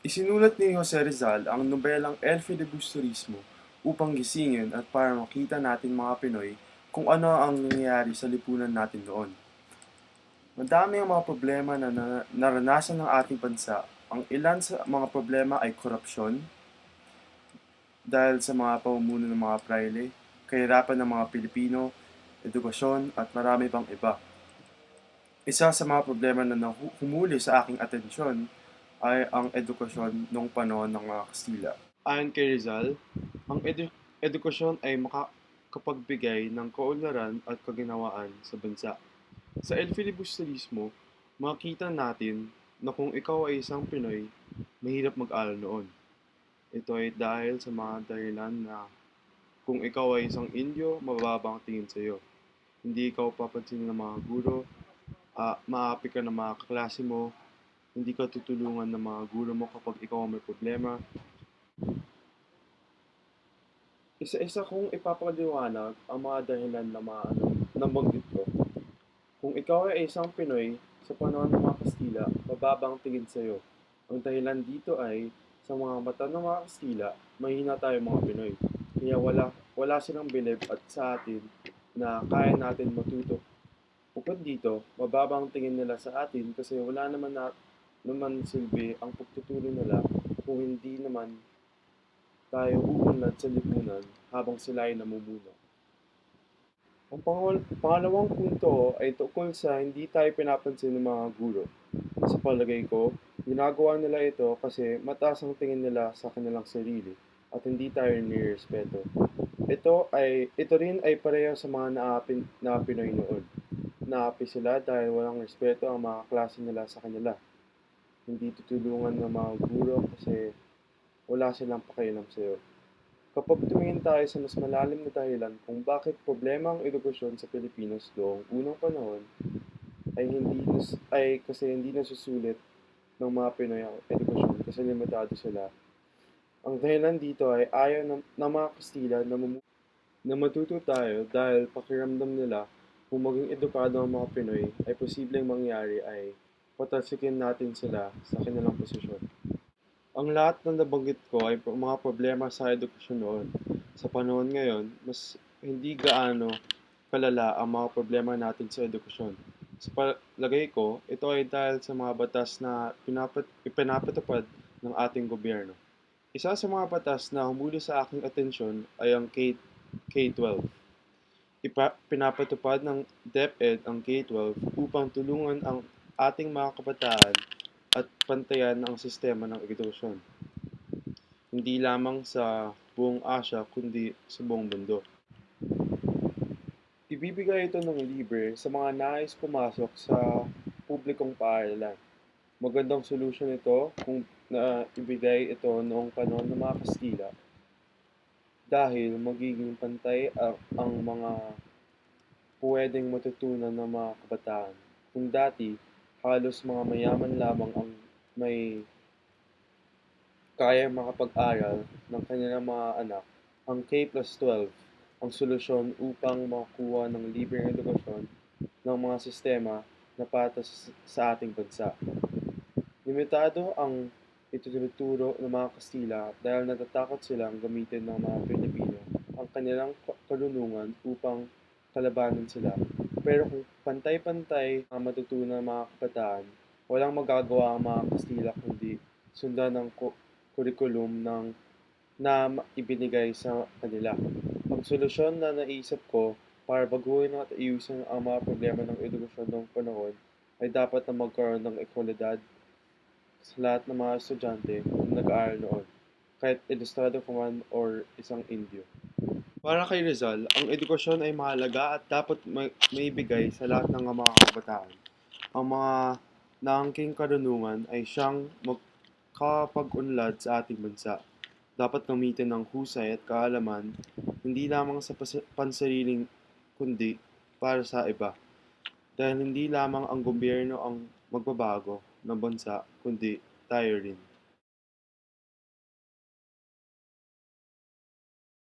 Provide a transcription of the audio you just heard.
Isinulat ni Jose Rizal ang nobelang El Filibusterismo upang gisingin at para makita natin mga Pinoy kung ano ang nangyayari sa lipunan natin noon. Madami ang mga problema na naranasan ng ating bansa. Ang ilan sa mga problema ay korupsyon dahil sa mga pamumuno ng mga praile, kahirapan ng mga Pilipino, edukasyon at marami pang iba. Isa sa mga problema na humuli sa aking atensyon ay ang edukasyon noong panahon ng mga Kastila. Ayon kay Rizal, ang edukasyon ay makakapagbigay ng kaunlaran at kaginawaan sa bansa. Sa El Filibusterismo, makita natin na kung ikaw ay isang Pinoy, mahirap mag-aral noon. Ito ay dahil sa mga dahilan na kung ikaw ay isang Indio, mababa ang tingin sa iyo. Hindi ikaw papansin ng mga guro, maapi ka ng mga kaklase mo, hindi ka tutulungan ng mga guro mo kapag ikaw may problema. Isa-isa kong ipapaliwanag ang mga dahilan na nabanggit ko. Kung ikaw ay isang Pinoy sa panahon ng mga Kastila, mababang tingin sa iyo. Ang dahilan dito ay sa mga mata ng mga Kastila, mahina tayo mga Pinoy. Kaya wala silang bilib at sa atin na kaya natin matuto. Bukod dito, mababang tingin nila sa atin kasi wala naman silbi ang pagtuturo nila kung hindi naman tayo uunlad sa lipunan habang sila ay namumuno. Ang pangalawang punto ay tungkol sa hindi tayo pinapansin ng mga guro. Sa palagay ko, ginagawa nila ito kasi mataas ang tingin nila sa kanilang sarili at hindi tayo nirespeto. Ito rin ay pareho sa mga na Pinoy noon. Naapi sila dahil walang respeto ang mga klase nila sa kanila. Hindi tutulungan ng mga guro kasi wala silang pakialam sa iyo. Kapag tumingin tayo sa mas malalim na dahilan kung bakit problema ang edukasyon sa Pilipinas noong unang panahon ay kasi hindi nasusulit ng mga Pinoy ang edukasyon kasi limitado sila. Ang dahilan dito ay ayaw ng mga Kastila na matuto tayo dahil pakiramdam nila kung maging edukado ang mga Pinoy ay posibleng mangyari ay patalsikin natin sila sa kanilang posisyon. Ang lahat ng nabanggit ko ay mga problema sa edukasyon noon. Sa panahon ngayon, mas hindi gaano kalala ang mga problema natin sa edukasyon. Sa palagay ko, ito ay dahil sa mga batas na ipinapatupad ng ating gobyerno. Isa sa mga batas na humuli sa aking atensyon ay ang K-12. Pinapatupad ng DepEd ang K-12 upang tulungan ang ating mga kabataan at pantayan ang sistema ng edukasyon, hindi lamang sa buong Asya kundi sa buong mundo. Ibibigay ito ng libre sa mga nais pumasok sa publikong paaralan. Magandang solusyon ito kung ibigay ito noong panahon ng mga Kastila dahil magiging pantay ang mga puwedeng matutunan ng mga kabataan. Kung dati, halos mga mayaman lamang ang may kaya makapag-aral ng kanilang mga anak, ang K+12 ang solusyon upang makakuha ng libreng edukasyon ng mga sistema na patas sa ating bansa. Limitado ang itinuturo ng mga Kastila dahil natatakot silang gamitin ng mga Pilipino ang kanilang karunungan upang kalabanin sila. Pero kung pantay-pantay ang matutunan ng mga kabataan, walang magagawa ang mga Kastila kundi sundan ng curriculum na ibinigay sa kanila. Ang solusyon na naisip ko para baguhin at ayusin ang mga problema ng edukasyon ng panahon ay dapat na magkaroon ng ekwalidad sa lahat ng mga estudyante na nag-aaral noon, kahit ilustrado ka man or isang Indio. Para kay Rizal, ang edukasyon ay mahalaga at dapat maibigay sa lahat ng mga kabataan. Ang mga naangking karunungan ay siyang magkapag-unlad sa ating bansa. Dapat gamitin ng husay at kaalaman hindi lamang sa pansariling kundi para sa iba. Dahil hindi lamang ang gobyerno ang magbabago ng bansa kundi tayo rin.